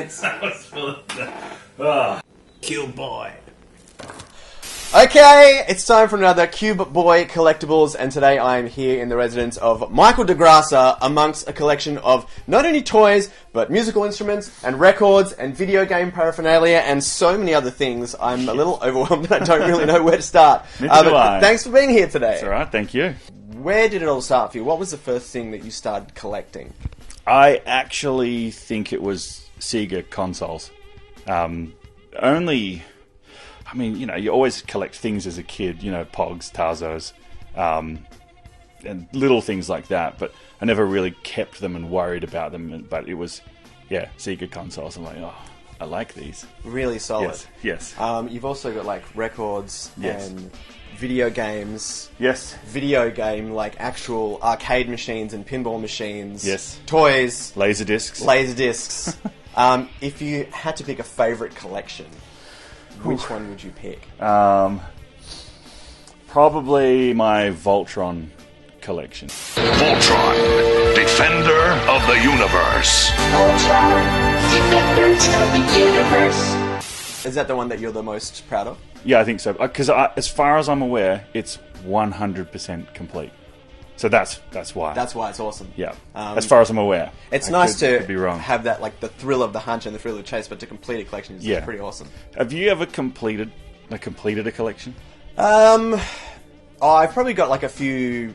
chance. That was full of that. Cube Boy. Okay, it's time for another Cube Boy Collectables, and today I am here in the residence of Michael de Grussa amongst a collection of not only toys, but musical instruments and records and video game paraphernalia and so many other things. I'm a little overwhelmed and I don't really know where to start. But thanks for being here today. That's alright, thank you. Where did it all start for you? What was the first thing that you started collecting? I actually think it was Sega consoles. I mean, you know, you always collect things as a kid, you know, Pogs, Tarzos, and little things like that, but I never really kept them and worried about them, but it was, yeah, Sega consoles. I'm like, oh, I like these. Really solid. Yes. You've also got, like, records Yes. and video games. Yes. Video game, like, actual arcade machines and pinball machines. Yes. Toys. Laserdiscs. Laserdiscs. If you had to pick a favourite collection, which one would you pick? Probably my Voltron collection. Voltron, Defender of the Universe. Voltron, Defenders of the Universe. Is that the one that you're the most proud of? Yeah, I think so. Because as far as I'm aware, it's 100% complete. So that's why. That's why it's awesome. Yeah. As far as I'm aware. It's nice to be wrong. have that, like, the thrill of the hunt and the thrill of the chase, but to complete a collection is pretty awesome. Have you ever completed a collection? I've probably got, like, a few,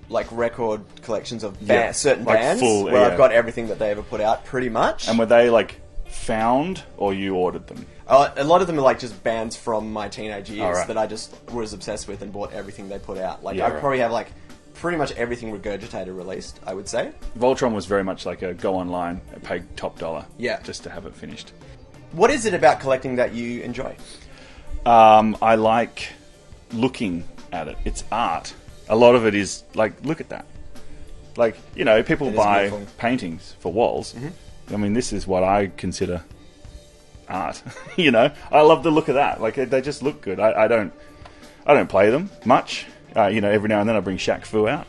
like, record collections of certain like bands full, where I've got everything that they ever put out, pretty much. And were they, like, found or you ordered them? A lot of them are, like, just bands from my teenage years right. that I just was obsessed with and bought everything they put out. Like, Yeah, I right. probably have, like, pretty much everything Regurgitated released, I would say. Voltron was very much like a go online and pay top dollar just to have it finished. What is it about collecting that you enjoy? I like looking at it. It's art. A lot of it is, like, look at that. Like, you know, people buy beautiful. paintings for walls. I mean, this is what I consider art. You know, I love the look of that. Like, they just look good. I don't play them much. You know, every now and then I bring Shaq Fu out.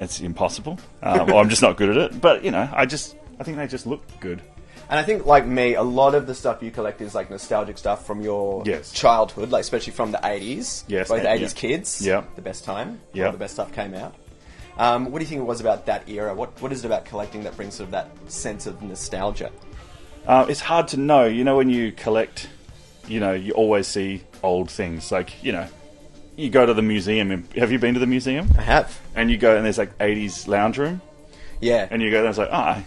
It's impossible. Or I'm just not good at it. But, you know, I think they just look good. And I think, like me, a lot of the stuff you collect is, like, nostalgic stuff from your childhood, like, especially from the 80s. Yes. Like the 80s kids. Yeah. The best time. Yeah. All the best stuff came out. What do you think it was about that era? What is it about collecting that brings sort of that sense of nostalgia? It's hard to know. You know, when you collect, you know, you always see old things. Like, you know, you go to the museum. Have you been to the museum? I have. And you go and there's, like, 80s lounge room. Yeah. And you go there and it's like, I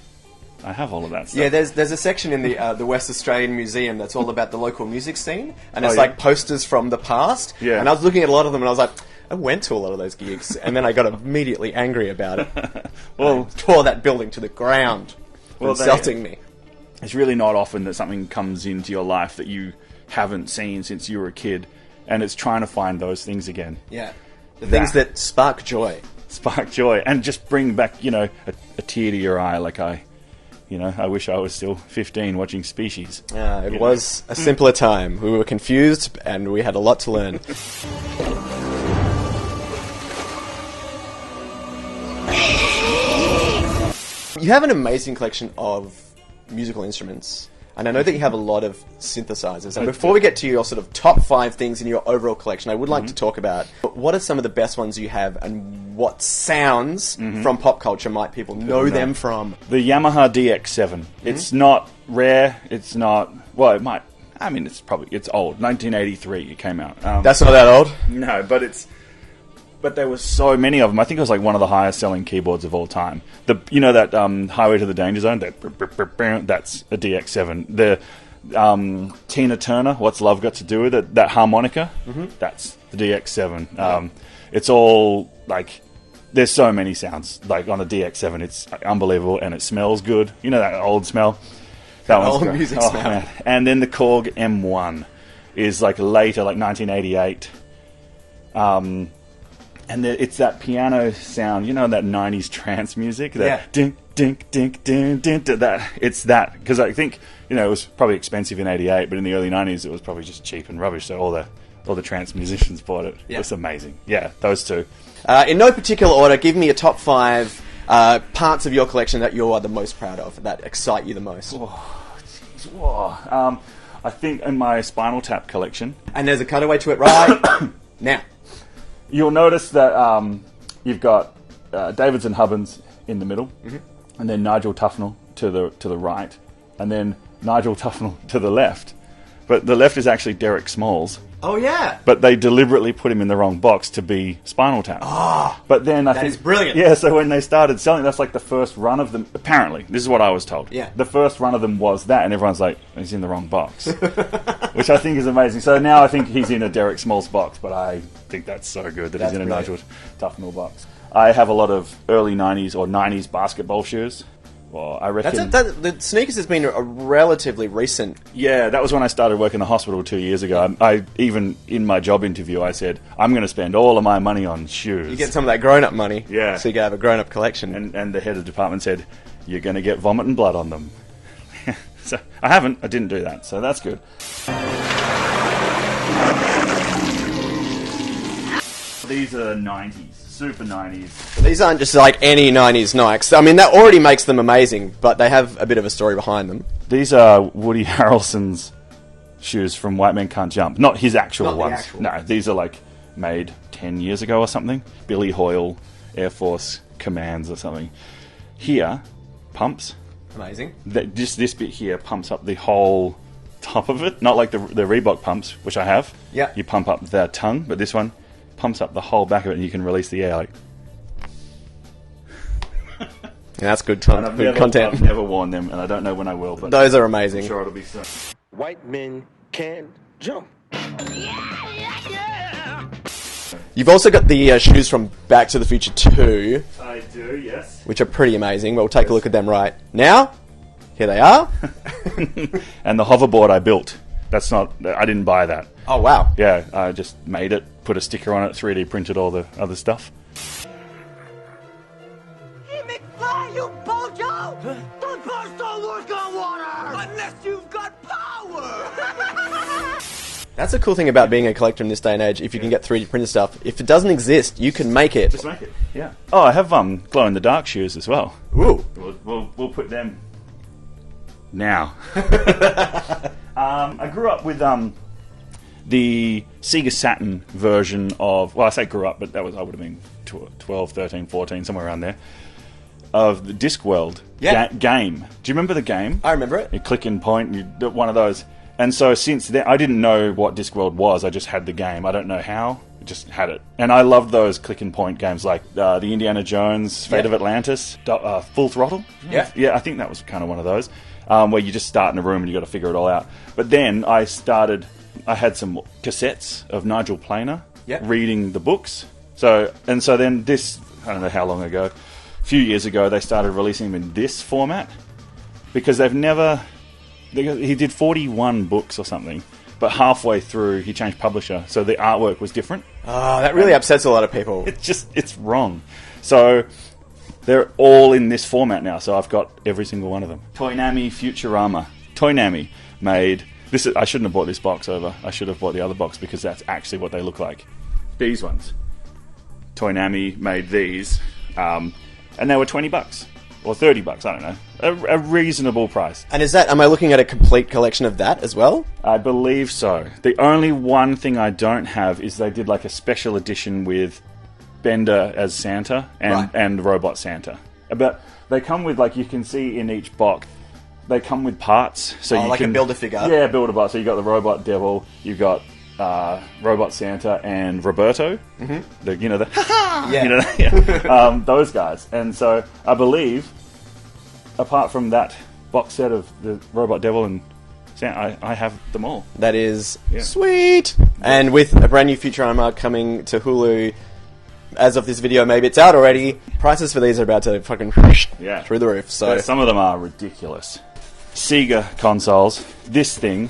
have all of that stuff. Yeah, there's a section in the West Australian Museum that's all about the local music scene, and it's like posters from the past. Yeah. And I was looking at a lot of them, and I was like, I went to a lot of those gigs, and then I got immediately angry about it. Well, I tore that building to the ground for insulting me. It's really not often that something comes into your life that you haven't seen since you were a kid, and it's trying to find those things again. Yeah, the things that spark joy. Spark joy, and just bring back, you know, a tear to your eye. Like I wish I was still 15 watching Species. It was a simpler time. We were confused, and we had a lot to learn. You have an amazing collection of musical instruments, and I know that you have a lot of synthesizers. And before we get to your sort of top 5 things in your overall collection, I would like to talk about what are some of the best ones you have, and what sounds from pop culture might people know them from? The Yamaha DX7. It's not rare. It's not. Well, it might. I mean, it's old. 1983 it came out. That's not that old. No, but there were so many of them. I think it was like one of the highest selling keyboards of all time. You know that Highway to the Danger Zone? That's a DX7. The Tina Turner, What's Love Got to Do With It? That harmonica, that's the DX7. It's all like, there's so many sounds. Like on a DX7, it's unbelievable, and it smells good. You know that old smell? That one's old great. music smell. Man. And then the Korg M1 is like later, like 1988. And it's that piano sound, you know, that 90s trance music? That dink, dink, dink, dink, dink, it's that. Because I think, you know, it was probably expensive in 88, but in the early 90s it was probably just cheap and rubbish, so all the trance musicians bought it. Yeah. It was amazing. Yeah, those two. In no particular order, give me a top 5 parts of your collection that you are the most proud of, that excite you the most. Oh, things. Whoa. I think in my Spinal Tap collection. And there's a cutaway to it right now. You'll notice that you've got Davids and Hubbins in the middle, and then Nigel Tufnell to the right, and then Nigel Tufnell to the left. But the left is actually Derek Smalls. Oh, yeah. But they deliberately put him in the wrong box to be Spinal Tap. But then I think... is brilliant. Yeah, so when they started selling, that's like the first run of them. Apparently, this is what I was told. Yeah. The first run of them was that, and everyone's like, he's in the wrong box. Which I think is amazing. So now I think he's in a Derek Smalls box, but I think that's so good that he's in a Nigel Tufnell box. I have a lot of early 90s or 90s basketball shoes. Well, I reckon... the sneakers has been a relatively recent... Yeah, that was when I started working in the hospital 2 years ago. I even, in my job interview, I said, I'm going to spend all of my money on shoes. You get some of that grown-up money. Yeah. So you can have a grown-up collection. And the head of the department said, you're going to get vomit and blood on them. So I haven't. I didn't do that. So that's good. These are 90s. Super 90s. These aren't just like any 90s Nikes. I mean, that already makes them amazing, but they have a bit of a story behind them. These are Woody Harrelson's shoes from White Men Can't Jump. Not his actual Not the ones. actual. No, these are like made 10 years ago or something. Billy Hoyle Air Force Commands or something. Here, pumps. Amazing. Just this bit here pumps up the whole top of it. Not like the Reebok pumps, which I have. Yeah. You pump up the tongue, but this one pumps up the whole back of it and you can release the air like... Yeah, that's good, I've content. I've never worn them and I don't know when I will, but Those are amazing. I'm sure it'll be soon. White men can jump. You've also got the shoes from Back to the Future 2, I do, yes. which are pretty amazing. We'll take a look at them right now. Here they are. And the hoverboard I built. That's not... I didn't buy that. Oh, wow. Yeah, I just made it, put a sticker on it, 3D printed all the other stuff. Hey, McFly, you bojo! Don't burst don't work on water! Unless you've got power! That's the cool thing about being a collector in this day and age. If you can get 3D printed stuff, if it doesn't exist, you can make it. Just make it, yeah. Oh, I have glow-in-the-dark shoes as well. Ooh. We'll put them now. I grew up with the Sega Saturn version of... Well, I say grew up, but I would have been 12, 13, 14, somewhere around there. Of the Discworld game. Do you remember the game? I remember it. You click and point, you do one of those. And so since then, I didn't know what Discworld was. I just had the game. I don't know how. I just had it. And I loved those click and point games like the Indiana Jones, Fate of Atlantis, Full Throttle. Yeah. Yeah, I think that was kind of one of those. Where you just start in a room and you got to figure it all out. But then I had some cassettes of Nigel Planer reading the books. So then this, I don't know how long ago, a few years ago, they started releasing them in this format. Because he did 41 books or something. But halfway through, he changed publisher. So the artwork was different. Oh, that really upsets a lot of people. It's wrong. So... They're all in this format now, so I've got every single one of them. Toynami Futurama. Toynami made... I shouldn't have bought this box over. I should have bought the other box because that's actually what they look like. These ones. Toynami made these, and they were $20 or $30. I don't know, a reasonable price. And am I looking at a complete collection of that as well? I believe so. The only one thing I don't have is they did like a special edition with Bender as Santa and Robot Santa. But they come with, like, you can see in each box, they come with parts. So you can build a figure. Yeah, build a box. So you got the Robot Devil, you've got Robot Santa and Roberto. Mm-hmm. Those guys. And so I believe, apart from that box set of the Robot Devil and Santa, I have them all. That is sweet. And with a brand new Futurama coming to Hulu, as of this video, maybe it's out already. Prices for these are about to fucking through the roof. So some of them are ridiculous. Sega consoles. This thing.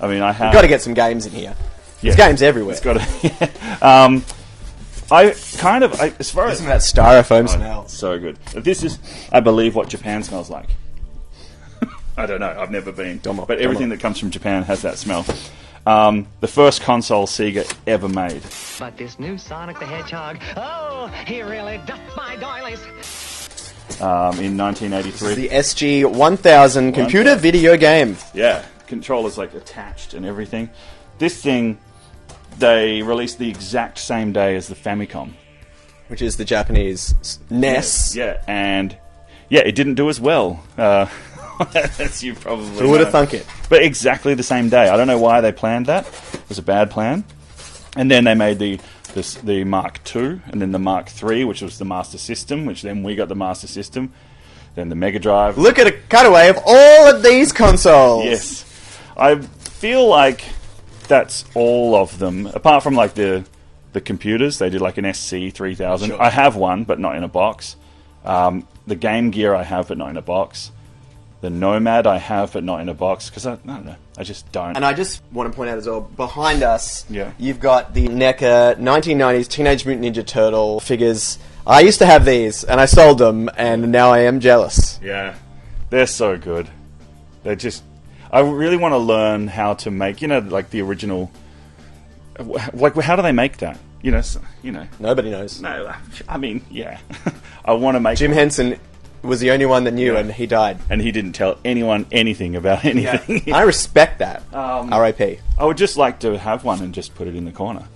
I mean, I have. You've got to get some games in here. There's games everywhere. It's got to. As far as some of that styrofoam smell. So good. This is, I believe, what Japan smells like. I don't know. I've never been, but everything that comes from Japan has that smell. The first console Sega ever made. But this new Sonic the Hedgehog, oh, he really ducked my doilies. in 1983. The SG-1000 computer video game. Yeah, controllers like attached and everything. This thing, they released the exact same day as the Famicom. Which is the Japanese NES. Yeah, and it didn't do as well. As you probably Who would have thunk it? But exactly the same day. I don't know why they planned that. It was a bad plan. And then they made the Mark II, and then the Mark III, which was the Master System, which then we got the Master System. Then the Mega Drive. Look at a cutaway of all of these consoles. Yes. I feel like that's all of them. Apart from like the computers, they did like an SC-3000. Sure. I have one, but not in a box. The Game Gear I have, but not in a box. The Nomad I have, but not in a box, because I don't know, I just don't. And I just want to point out as well, behind us, Yeah. you've got the NECA 1990s Teenage Mutant Ninja Turtle figures. I used to have these, and I sold them, and now I am jealous. Yeah, they're so good. They're just... I really want to learn how to make, like the original... Like, how do they make that? Nobody knows. No, I mean, yeah. I want to make... Jim Henson was the only one that knew, and he died. And he didn't tell anyone anything about anything. I respect that. R.I.P. I would just like to have one and just put it in the corner.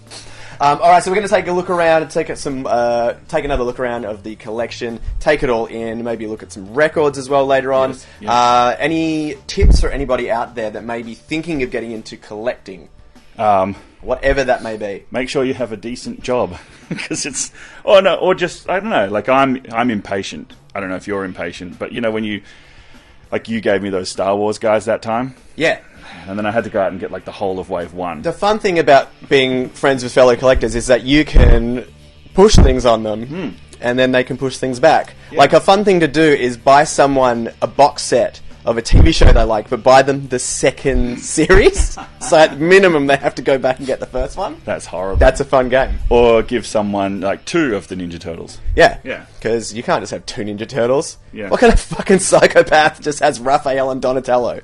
All right, so we're going to take a look around and take another look around of the collection, take it all in, maybe look at some records as well later on. Yes, yes. Any tips for anybody out there that may be thinking of getting into collecting? Whatever that may be. Make sure you have a decent job, because it's... I don't know, like I'm impatient. I don't know if you're impatient, but when you... Like, you gave me those Star Wars guys that time. Yeah. And then I had to go out and get, like, the whole of Wave 1. The fun thing about being friends with fellow collectors is that you can push things on them, and then they can push things back. Yeah. Like, a fun thing to do is buy someone a box set of a TV show they like, but buy them the second series. So at minimum, they have to go back and get the first one. That's horrible. That's a fun game. Or give someone, like, 2 of the Ninja Turtles. Yeah. Yeah. Because you can't just have 2 Ninja Turtles. Yeah. What kind of fucking psychopath just has Raphael and Donatello?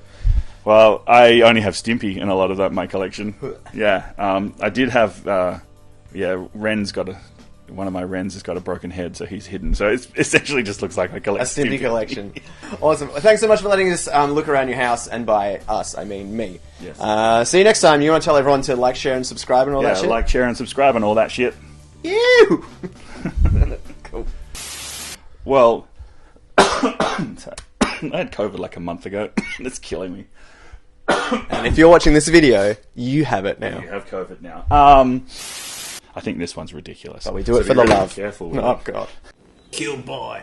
Well, I only have Stimpy in a lot of my collection. Yeah. I did have... Ren's got one of my Wrens has got a broken head, so he's hidden. So it essentially just looks like I collect A Stimpy collection. Awesome. Thanks so much for letting us look around your house, and by us, I mean me. Yes. See you next time. You want to tell everyone to like, share, and subscribe and all that shit? Like, share, and subscribe and all that shit. Ew! Cool. Well, I had COVID like a month ago. It's killing me. And if you're watching this video, you have it now. You have COVID now. I think this one's ridiculous. But we do it So for be the really love. Careful. Oh, God. Kill boy.